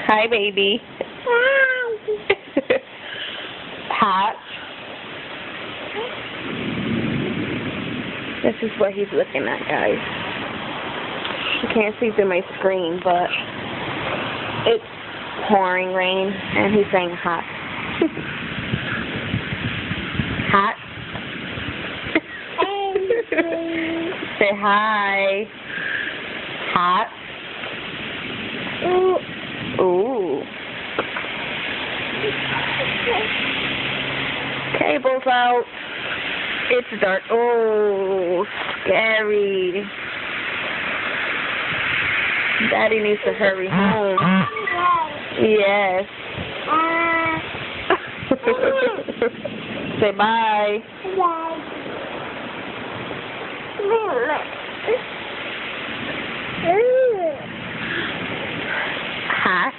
Hi, baby. Pat. This is what he's looking at, guys. You can't see through my screen, but it's pouring rain, and he's saying hot. Hot. Say hi. Hot. Ooh. Cable's out. It's dark. Oh, scary. Daddy needs to hurry home. Yes. Say bye. Hot.